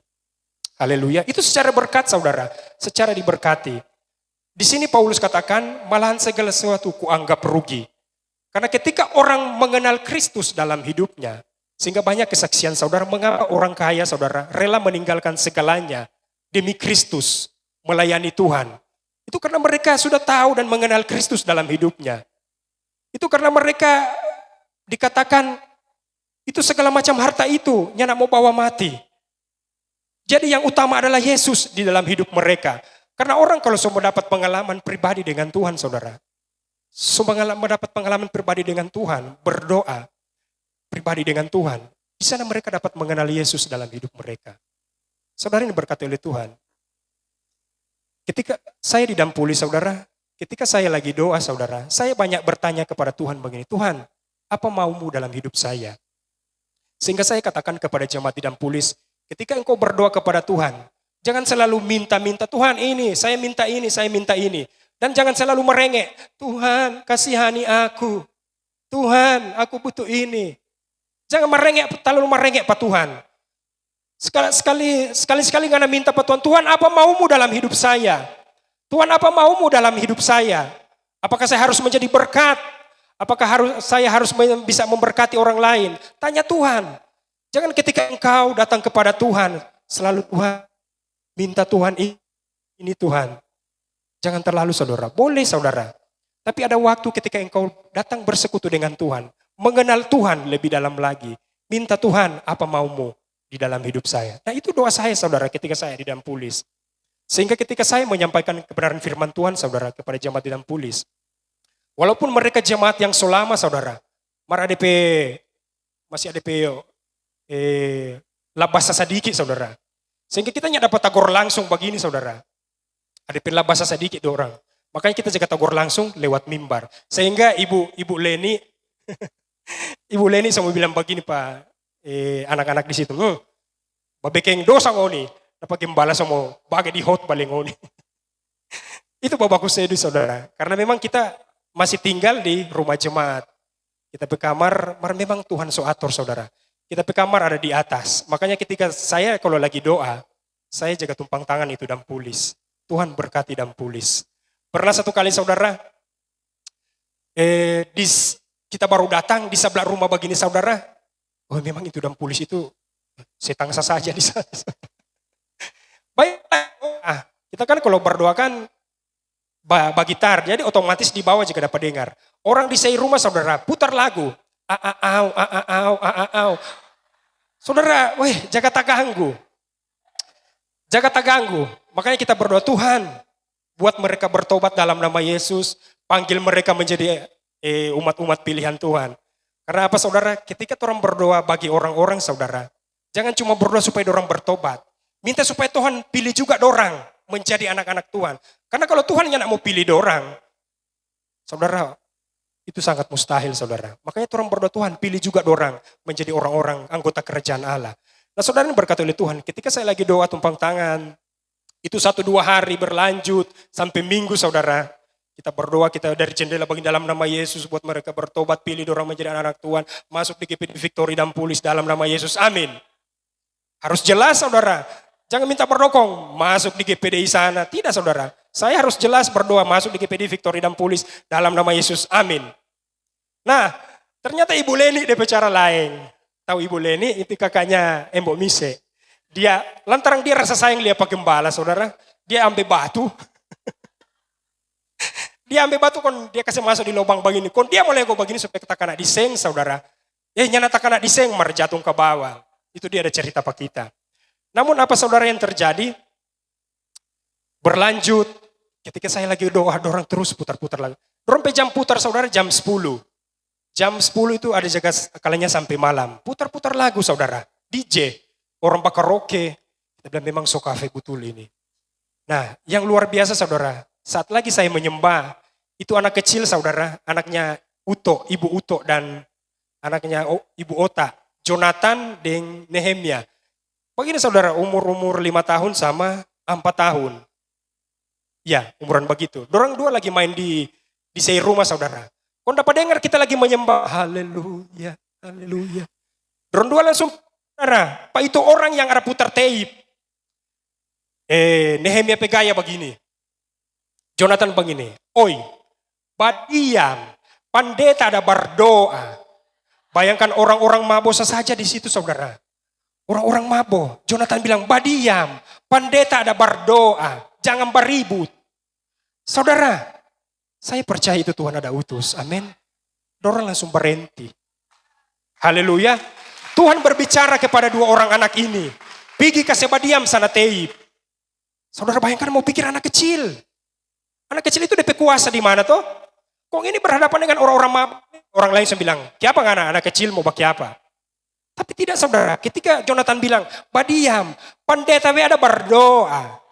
Haleluya. Itu secara berkat saudara. Secara diberkati. Di sini Paulus katakan malahan segala sesuatu kuanggap rugi. Karena ketika orang mengenal Kristus dalam hidupnya. Sehingga banyak kesaksian saudara mengapa orang kaya saudara rela meninggalkan segalanya. Demi Kristus melayani Tuhan. Itu karena mereka sudah tahu dan mengenal Kristus dalam hidupnya. Itu karena mereka dikatakan itu segala macam harta itu yang nak mau bawa mati. Jadi yang utama adalah Yesus di dalam hidup mereka. Karena orang kalau semua mendapat pengalaman pribadi dengan Tuhan saudara. Semua mendapat pengalaman pribadi dengan Tuhan. Berdoa pribadi dengan Tuhan. Di sana mereka dapat mengenal Yesus dalam hidup mereka. Saudara ini berkata oleh Tuhan. Ketika saya didampuli saudara. Ketika saya lagi doa saudara. Saya banyak bertanya kepada Tuhan begini. Tuhan apa maumu dalam hidup saya? Sehingga saya katakan kepada jemaat Didampulis. Ketika engkau berdoa kepada Tuhan, jangan selalu minta-minta, Tuhan ini, saya minta ini, saya minta ini. Dan jangan selalu merengek, Tuhan kasihani aku, Tuhan aku butuh ini. Jangan terlalu merengek Pak Tuhan. Sekali-sekali ngana minta Pak Tuhan, Tuhan apa maumu dalam hidup saya? Tuhan apa maumu dalam hidup saya? Apakah saya harus menjadi berkat? Apakah saya harus bisa memberkati orang lain? Tanya Tuhan. Jangan ketika engkau datang kepada Tuhan, selalu Tuhan, minta Tuhan ini Tuhan. Jangan terlalu saudara, boleh saudara. Tapi ada waktu ketika engkau datang bersekutu dengan Tuhan, mengenal Tuhan lebih dalam lagi. Minta Tuhan apa maumu di dalam hidup saya. Nah itu doa saya saudara ketika saya di Dampulis. Sehingga ketika saya menyampaikan kebenaran firman Tuhan saudara kepada jemaat di Dampulis. Walaupun mereka jemaat yang selama saudara, masih ADP labasa sedikit saudara. Sehingga kita tidak dapat tagor langsung begini saudara. Ada labasa sedikit orang. Makanya kita jaga tagor langsung lewat mimbar. Sehingga ibu Leni, ibu Leni sama bilang begini Pak, anak-anak di situ. Babekeng dosa ngoni. Dapat gembala sama bagai di hot paling ngoni. Itu bapakku sedih saudara. Karena memang kita masih tinggal di rumah jemaat. Kita berkamar, memang Tuhan so atur saudara. Kita pe kamar ada di atas. Makanya ketika saya kalau lagi doa, saya jaga tumpang tangan itu Dampulis. Tuhan berkati Dampulis. Pernah satu kali saudara, kita baru datang di sebelah rumah begini saudara. Oh memang itu Dampulis itu setangsa saja di sana. Baik, kita kan kalau berdoa kan bagitar, jadi otomatis di bawah juga dapat dengar. Orang di rumah saudara putar lagu. Saudara, jaga tak ganggu. Jaga tak ganggu. Makanya kita berdoa, Tuhan, buat mereka bertobat dalam nama Yesus, panggil mereka menjadi umat-umat pilihan Tuhan. Karena apa saudara? Ketika orang berdoa bagi orang-orang saudara, jangan cuma berdoa supaya orang bertobat. Minta supaya Tuhan pilih juga orang menjadi anak-anak Tuhan. Karena kalau Tuhan yang mau pilih orang, saudara, itu sangat mustahil saudara. Makanya orang berdoa, Tuhan pilih juga orang menjadi orang-orang anggota kerajaan Allah. Nah saudara ini berkata oleh Tuhan, ketika saya lagi doa tumpang tangan, itu 1-2 hari berlanjut sampai minggu saudara. Kita berdoa, kita dari jendela bagi dalam nama Yesus buat mereka bertobat, pilih orang menjadi anak-anak Tuhan, masuk di GPD Victory dan Pulis dalam nama Yesus, amin. Harus jelas saudara, jangan minta berdokong, masuk di GPDI sana, tidak saudara. Saya harus jelas berdoa, masuk di GPD Victory dan Pulis dalam nama Yesus, amin. Nah, ternyata Ibu Leni dia bicara lain. Tahu Ibu Leni, itu kakaknya Embok Mise. Dia, lantaran dia rasa sayang lihat Pak Gembala saudara, dia ambil batu. Dia ambil batu, kon dia kasih masuk di lubang begini. Kon dia mulai go begini supaya kita kena diseng saudara. Nyana tak kena diseng, mar jatuh ke bawah. Itu dia ada cerita pak kita. Namun apa saudara yang terjadi? Berlanjut, ketika saya lagi doa, dorang terus putar-putar lagi. Dorang pe jam putar saudara jam 10. Jam 10 itu ada jaga kalanya sampai malam. Putar-putar lagu saudara. DJ, orang bakar karaoke. Kita bilang memang so cafe betul ini. Nah yang luar biasa saudara. Saat lagi saya menyembah, itu anak kecil saudara, anaknya Uto, Ibu Uto dan anaknya Ibu Ota, Jonathan dan Nehemia. Begini saudara, umur-umur 5 tahun sama 4 tahun. Ya, umuran begitu. Dorang dua lagi main di sei rumah saudara. Kau dapat dengar kita lagi menyembah, haleluya, haleluya. Dorang dua langsung, saudara, Pak itu orang yang ada putar tape. Nehemia pegaya begini. Jonathan begini, oi, badiam, pendeta ada berdoa. Bayangkan orang-orang mabok saja di situ saudara. Orang-orang mabok, Jonathan bilang, badiam, pendeta ada berdoa, jangan beribut. Saudara, saya percaya itu Tuhan ada utus, amin. Dorang langsung berhenti. Haleluya. Tuhan berbicara kepada 2 orang anak ini. Pergi kasih badiam sana teip. Saudara bayangkan mau pikir anak kecil. Anak kecil itu DP kuasa di mana toh? Kok ini berhadapan dengan orang-orang mabuk? Orang lain bilang, "Kiapa anak kecil mau bagi apa?" Tapi tidak saudara, ketika Jonathan bilang, "Badiam, pendeta we ada berdoa."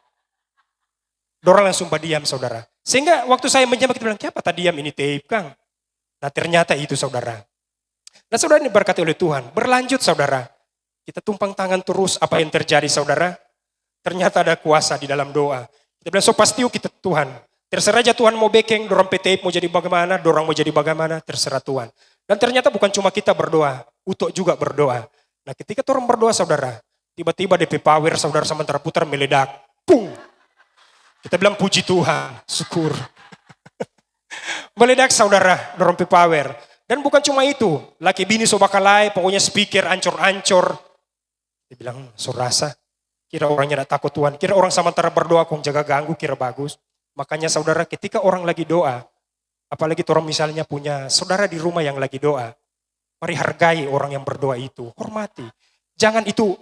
Dorang langsung badiam saudara. Sehingga waktu saya menjawab kita bilang, "Kiapa tadi diam ini tape Kang?" Nah ternyata itu saudara. Nah saudara ini berkati oleh Tuhan. Berlanjut saudara. Kita tumpang tangan terus apa yang terjadi saudara. Ternyata ada kuasa di dalam doa. Kita bilang, "So pasti kita Tuhan. Terserah aja Tuhan mau bekeng, dorang PT mau jadi bagaimana, dorang mau jadi bagaimana, terserah Tuhan." Dan ternyata bukan cuma kita berdoa, Utok juga berdoa. Nah ketika orang berdoa saudara, tiba-tiba DP power saudara sementara putar meledak. Pung! Kita bilang puji Tuhan, syukur. Meledak saudara, dorang power. Dan bukan cuma itu, laki bini sobakalai, pokoknya speaker ancor-ancor. Dia bilang, so rasa, kira orangnya tidak takut Tuhan, kira orang sementara berdoa kong jaga ganggu, kira bagus. Makanya saudara ketika orang lagi doa, apalagi orang misalnya punya saudara di rumah yang lagi doa, mari hargai orang yang berdoa itu, hormati. Jangan itu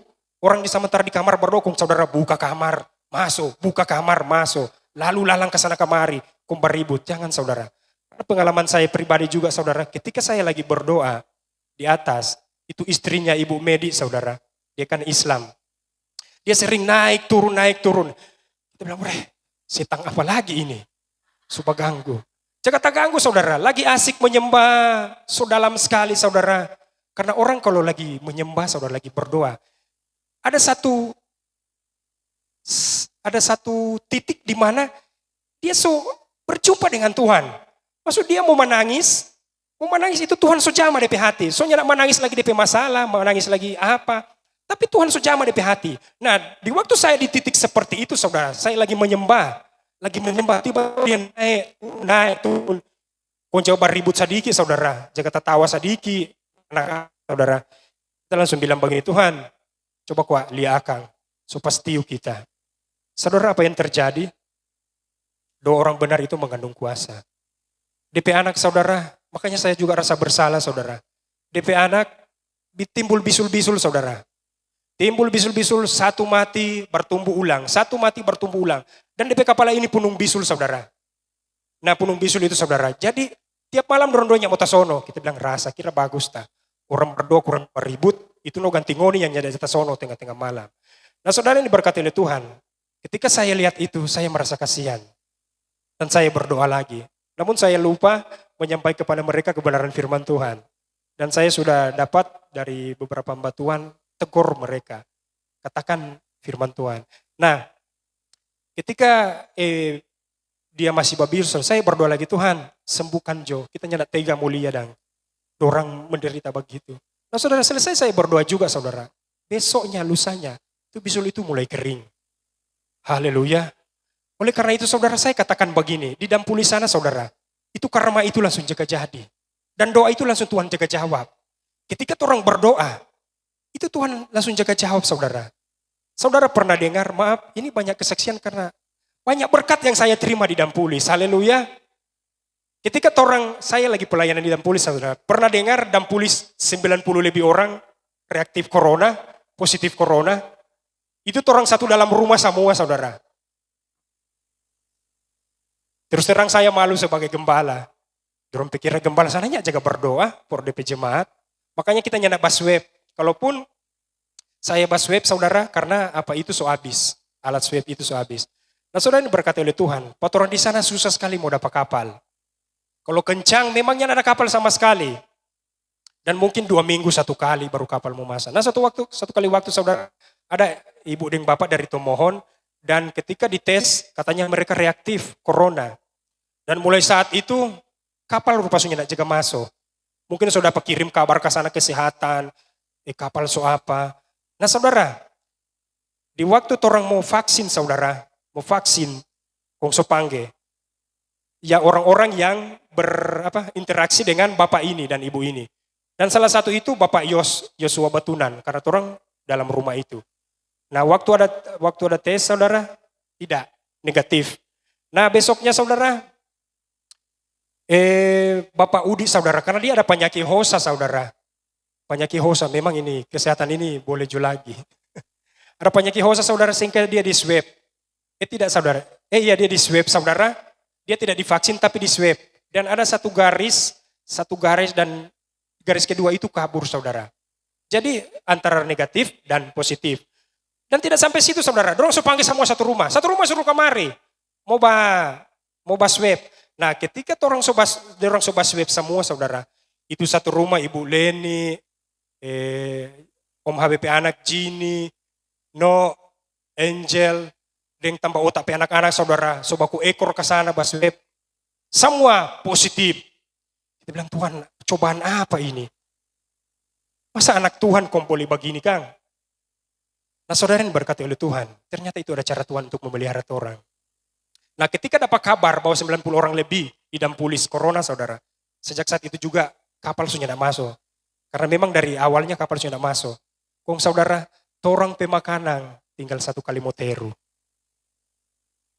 orang di sementara di kamar berdoa, kong saudara buka kamar, masuk, buka kamar, masuk. Lalu lalang ke sana kemari, kong beribut. Jangan saudara. Karena pengalaman saya pribadi juga saudara, ketika saya lagi berdoa di atas, itu istrinya Ibu Medi saudara, dia kan Islam. Dia sering naik turun, naik turun. Kita bilang, setan apa lagi ini? Supaya ganggu. Jangan tak ganggu saudara, lagi asik menyembah, so dalam sekali saudara. Karena orang kalau lagi menyembah saudara, lagi berdoa, ada satu titik di mana dia so berjumpa dengan Tuhan. Maksud dia mau menangis itu Tuhan so jama DP hati. Soalnya nak menangis lagi DP masalah, menangis lagi apa. Tapi Tuhan so jama DP hati. Nah di waktu saya di titik seperti itu saudara, saya lagi menyembah, tiba-tiba dia naik turun. Kau coba ribut sedikit saudara, jaga tertawa sedikit, anak saudara. Kita langsung bilang begini, Tuhan, coba kuat lihat akang, so pasti kita. Saudara apa yang terjadi? Doa orang benar itu mengandung kuasa. DP anak saudara, makanya saya juga rasa bersalah saudara. DP anak timbul bisul-bisul saudara. Timbul bisul-bisul, satu mati bertumbuh ulang, satu mati bertumbuh ulang. Dan DP kepala ini punung bisul saudara. Nah punung bisul itu saudara. Jadi Tiap malam dorong-dorongnya mau tasono. Kita bilang rasa kira bagus tak. Orang berdoa kurang beribut, itu no ganti ngoni yang nyada tasono tengah-tengah malam. Nah saudara yang diberkati oleh Tuhan, ketika saya lihat itu, saya merasa kasihan. Dan saya berdoa lagi. Namun saya lupa menyampaikan kepada mereka kebenaran firman Tuhan. Dan saya sudah dapat dari beberapa hamba Tuhan, tegur mereka. Katakan firman Tuhan. Nah, ketika dia masih babirson, saya berdoa lagi, Tuhan sembuhkan Jo. Kita nyada tega mulia dan orang menderita begitu. Nah saudara, selesai saya berdoa juga saudara. Besoknya, lusanya, itu bisul itu mulai kering. Haleluya. Oleh karena itu saudara, saya katakan begini, di Dampuli sana saudara, itu karma itu langsung jaga jadi. Dan doa itu langsung Tuhan jaga jawab. Ketika orang berdoa, itu Tuhan langsung jaga jawab saudara. Saudara pernah dengar, maaf, ini banyak kesaksian karena banyak berkat yang saya terima di Dampulis. Haleluya. Ketika saya lagi pelayanan di Dampulis, saudara, pernah dengar Dampulis 90 lebih orang reaktif corona, positif corona. Itu orang satu dalam rumah semua, saudara. Terus terang saya malu sebagai gembala. Dorong pikir gembala sananya jaga berdoa, for DP jemaat. Makanya kita nyana basweb. Kalaupun saya basweb, saudara, karena apa itu so habis. Alat swab itu so habis. Nah saudara ini berkata oleh Tuhan, patoran di sana susah sekali mau dapat kapal. Kalau kencang memangnya ada kapal sama sekali. Dan mungkin 2 minggu 1 kali baru kapal mau masuk. Nah satu kali waktu saudara, ada ibu dan bapak dari Tomohon. Dan ketika dites katanya mereka reaktif corona. Dan mulai saat itu kapal rupanya tidak jaga masuk. Mungkin sudah kirim kabar ke sana kesehatan. Kapal so apa. Nah saudara, di waktu orang mau vaksin saudara. Mau vaksin, kong so pangge. Ya orang-orang yang berinteraksi dengan bapak ini dan ibu ini. Dan salah satu itu Bapak Yosua Batunan, karena orang dalam rumah itu. Nah waktu ada tes saudara, tidak, negatif. Nah besoknya saudara, Bapak Udi saudara, karena dia ada penyakit hosa saudara. Penyakit hosa, memang ini kesehatan ini boleh jual lagi. Ada penyakit hosa saudara, sehingga dia di swab. Tidak saudara, iya dia di swab saudara. Dia tidak divaksin tapi di swab. Dan ada satu garis dan garis kedua itu kabur saudara. Jadi antara negatif dan positif. Dan tidak sampai situ saudara. Dorong panggil semua satu rumah suruh kemari. Mau swab. Nah ketika dorong soba swab semua saudara. Itu satu rumah Ibu Leni, Om HBP anak Jini, No, Angel, dengan tambah otak pe anak-anak saudara, sobaku ekor ke sana basweb. Semua positif. Kita bilang Tuhan, cobaan apa ini? Masa anak Tuhan kompoli begini Kang? Nah saudara yang berkata oleh Tuhan, ternyata itu ada cara Tuhan untuk memelihara orang. Nah ketika dapat kabar bahwa 90 orang lebih di Dampulis corona saudara, sejak saat itu juga kapal sudah tidak masuk. Karena memang dari awalnya kapal sudah tidak masuk. Kong saudara, torang pemakanan tinggal 1 kali moteru.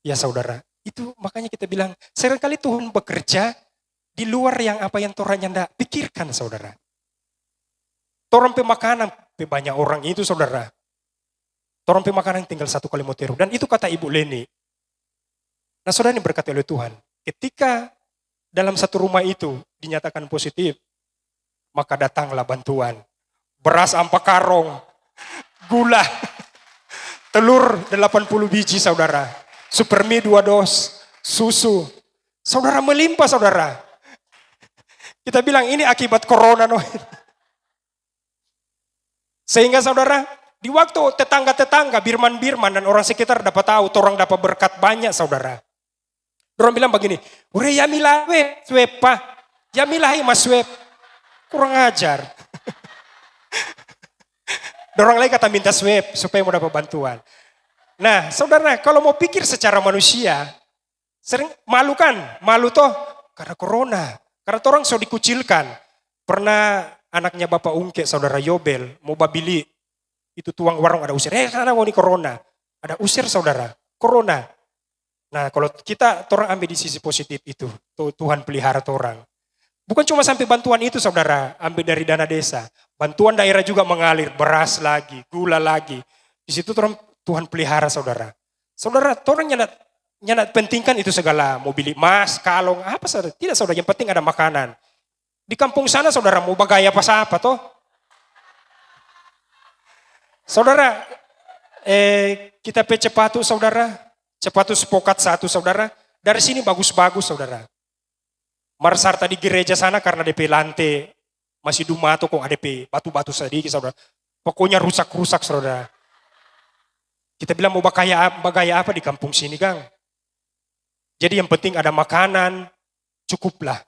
Ya saudara, itu makanya kita bilang, seringkali Tuhan bekerja di luar yang apa yang Tuhan tidak pikirkan saudara. Torang pemakanan, banyak orang itu saudara. Torang pemakanan tinggal 1 kali moteru. Dan itu kata Ibu Leni. Nah saudara ini berkata oleh Tuhan, ketika dalam satu rumah itu dinyatakan positif, maka datanglah bantuan. Beras 4 karung, gula, telur 80 biji saudara. Supermi 2 dos, susu. Saudara melimpah saudara. Kita bilang ini akibat corona. No. Sehingga saudara, di waktu tetangga-tetangga, birman-birman dan orang sekitar dapat tahu, orang dapat berkat banyak saudara. Orang bilang begini, ure yamilah we, swep pa. Yamilah mas swep. Kurang ajar. Orang lain kata minta swep supaya mau dapat bantuan. Nah saudara, kalau mau pikir secara manusia, sering malu kan? Malu toh karena corona. Karena orang so dikucilkan. Pernah anaknya Bapak Ungke, saudara Yobel, mau babili. Itu tuang warung ada usir. Karena mau ini corona. Ada usir saudara, corona. Nah kalau kita orang ambil di sisi positif itu, Tuhan pelihara orang. Bukan cuma sampai bantuan itu saudara, ambil dari dana desa. Bantuan daerah juga mengalir, beras lagi, gula lagi. Di situ Tuhan pelihara saudara. Saudara, orang Yang penting kan itu segala, mau beli emas, kalung, apa saudara. Tidak saudara, yang penting ada makanan. Di kampung sana saudara mau bagaya apa toh. Saudara, kita pe sepatu saudara, sepatu sepokat satu saudara. Dari sini bagus-bagus saudara. Marsarta di gereja sana karena DP lantai masih dumato kok ada batu-batu sedikit saudara. Pokoknya rusak-rusak saudara. Kita bilang mau bagaya apa di kampung sini Kang. Jadi yang penting ada makanan, cukuplah.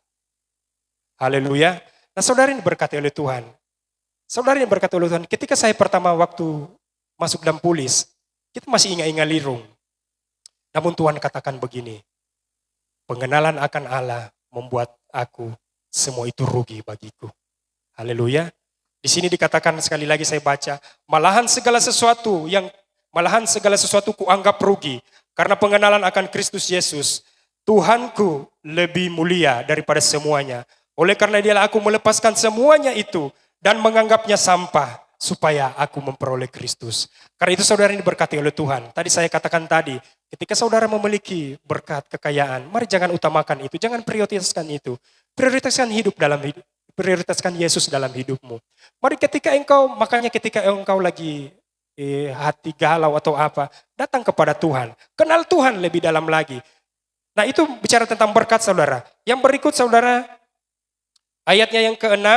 Haleluya. Nah saudara ini berkati oleh Tuhan. Saudara ini berkati oleh Tuhan. Ketika saya pertama waktu masuk dalam pulis, kita masih ingat-ingat lirung. Namun Tuhan katakan begini, pengenalan akan Allah membuat aku semua itu rugi bagiku. Haleluya. Di sini dikatakan sekali lagi saya baca, malahan segala sesuatu kuanggap rugi karena pengenalan akan Kristus Yesus, Tuhanku lebih mulia daripada semuanya. Oleh karena dialah aku melepaskan semuanya itu dan menganggapnya sampah supaya aku memperoleh Kristus. Karena itu saudara ini diberkati oleh Tuhan. Tadi saya katakan ketika saudara memiliki berkat kekayaan, mari jangan utamakan itu, jangan prioritaskan itu. Prioritaskan prioritaskan Yesus dalam hidupmu. Mari ketika engkau lagi hati galau atau apa, datang kepada Tuhan. Kenal Tuhan lebih dalam lagi. Nah itu bicara tentang berkat saudara. Yang berikut saudara, ayatnya yang ke-6,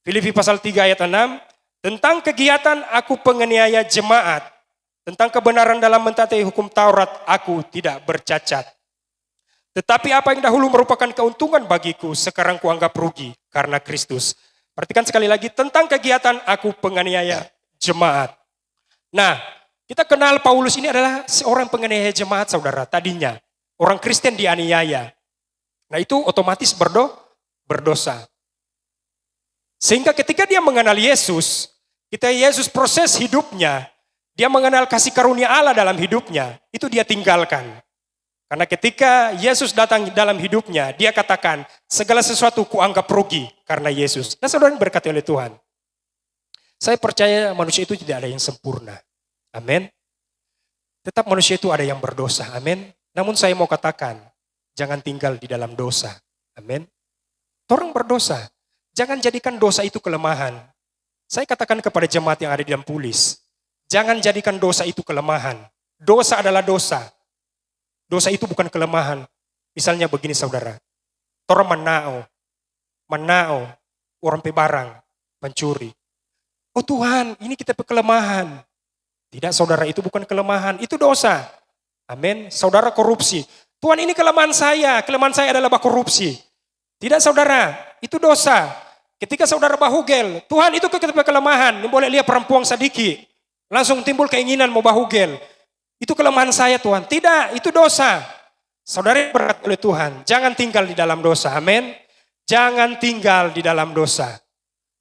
Filipi pasal 3 ayat 6, tentang kegiatan aku penganiaya jemaat, tentang kebenaran dalam mentaati hukum Taurat, aku tidak bercacat. Tetapi apa yang dahulu merupakan keuntungan bagiku, sekarang kuanggap rugi karena Kristus. Perhatikan sekali lagi, tentang kegiatan aku penganiaya jemaat. Nah, kita kenal Paulus ini adalah seorang penganiaya jemaat saudara, tadinya. Orang Kristen dianiaya. Nah itu otomatis berdosa. Sehingga ketika dia mengenal Yesus, Yesus proses hidupnya, dia mengenal kasih karunia Allah dalam hidupnya, itu dia tinggalkan. Karena ketika Yesus datang dalam hidupnya, dia katakan, segala sesuatu kuanggap rugi karena Yesus. Nah saudara berkati oleh Tuhan. Saya percaya manusia itu tidak ada yang sempurna. Amin. Tetap manusia itu ada yang berdosa. Amin. Namun saya mau katakan, jangan tinggal di dalam dosa. Amin. Orang berdosa. Jangan jadikan dosa itu kelemahan. Saya katakan kepada jemaat yang ada di dalam pulis, jangan jadikan dosa itu kelemahan. Dosa adalah dosa. Dosa itu bukan kelemahan. Misalnya begini saudara, orang menao, orang pebarang, pencuri. Oh Tuhan, ini kita kelemahan. Tidak saudara, itu bukan kelemahan, itu dosa. Amin. Saudara korupsi. Tuhan ini kelemahan saya adalah korupsi. Tidak saudara, itu dosa. Ketika saudara bahugel, Tuhan itu kelemahan. Ini boleh lihat perempuan sedikit. Langsung timbul keinginan mau bahugel. Itu kelemahan saya Tuhan. Tidak, itu dosa. Saudara berkat oleh Tuhan. Jangan tinggal di dalam dosa. Amin. Jangan tinggal di dalam dosa.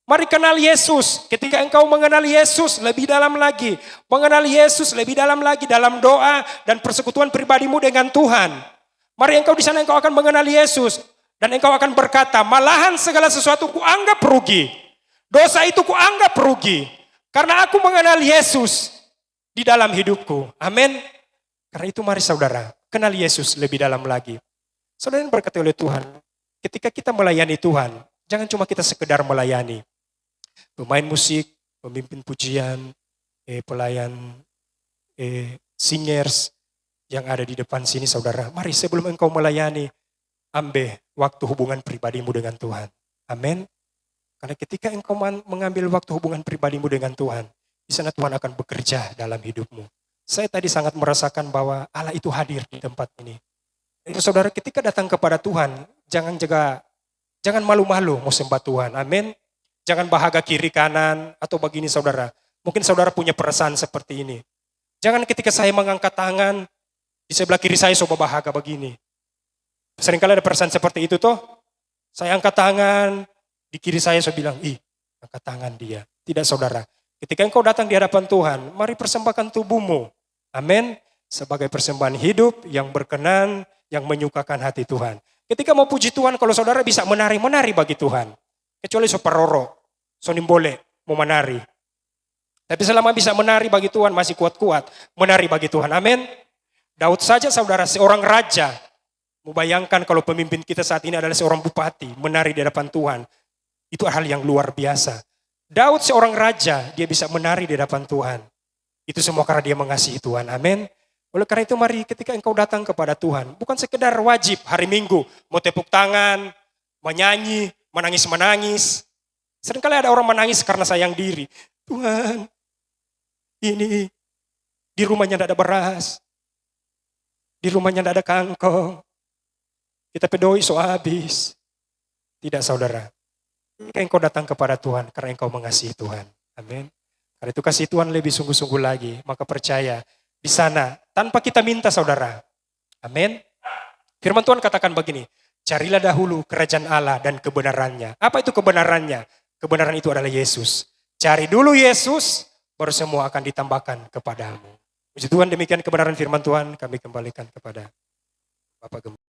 Mari kenal Yesus. Ketika engkau mengenal Yesus lebih dalam lagi. Mengenal Yesus lebih dalam lagi dalam doa dan persekutuan pribadimu dengan Tuhan. Mari engkau di sana engkau akan mengenal Yesus. Dan engkau akan berkata, malahan segala sesuatu kuanggap rugi. Dosa itu kuanggap rugi. Karena aku mengenal Yesus di dalam hidupku. Amin. Karena itu mari saudara, kenal Yesus lebih dalam lagi. Saudara yang berkati oleh Tuhan, ketika kita melayani Tuhan, jangan cuma kita sekedar melayani. Pemain musik, pemimpin pujian, pelayan singers yang ada di depan sini saudara. Mari sebelum engkau melayani, ambil waktu hubungan pribadimu dengan Tuhan. Amin. Karena ketika engkau mengambil waktu hubungan pribadimu dengan Tuhan, di sana Tuhan akan bekerja dalam hidupmu. Saya tadi sangat merasakan bahwa Allah itu hadir di tempat ini. Jadi saudara ketika datang kepada Tuhan, jangan malu-malu mau sembah Tuhan. Amin. Jangan bahagia kiri kanan atau begini saudara. Mungkin saudara punya perasaan seperti ini. Jangan ketika saya mengangkat tangan, di sebelah kiri saya coba bahagia begini. Seringkali ada perasaan seperti itu toh. Saya angkat tangan, di kiri saya bilang, angkat tangan dia. Tidak saudara. Ketika engkau datang di hadapan Tuhan, mari persembahkan tubuhmu. Amin. Sebagai persembahan hidup yang berkenan, yang menyukakan hati Tuhan. Ketika mau puji Tuhan, kalau saudara bisa menari bagi Tuhan. Kecuali soparoro, sonimbole, mau menari. Tapi selama bisa menari bagi Tuhan, masih kuat-kuat. Menari bagi Tuhan. Amin. Daud saja saudara seorang raja. Mau bayangkan kalau pemimpin kita saat ini adalah seorang bupati, menari di hadapan Tuhan. Itu hal yang luar biasa. Daud seorang raja, dia bisa menari di hadapan Tuhan. Itu semua karena dia mengasihi Tuhan, amin. Oleh karena itu mari ketika engkau datang kepada Tuhan, bukan sekedar wajib hari Minggu, mau tepuk tangan, menyanyi, menangis-menangis. Seringkali ada orang menangis karena sayang diri. Tuhan, ini di rumahnya tidak ada beras, di rumahnya tidak ada kangkong, kita pedoi so habis. Tidak saudara, jika engkau datang kepada Tuhan karena engkau mengasihi Tuhan, amin. Karena itu kasih Tuhan lebih sungguh-sungguh lagi, maka percaya di sana tanpa kita minta saudara, amin. Firman Tuhan katakan begini, carilah dahulu kerajaan Allah dan kebenarannya. Apa itu kebenarannya? Kebenaran itu adalah Yesus. Cari dulu Yesus, baru semua akan ditambahkan kepadamu. Puji Tuhan, demikian kebenaran firman Tuhan, kami kembalikan kepada Bapak Gembala.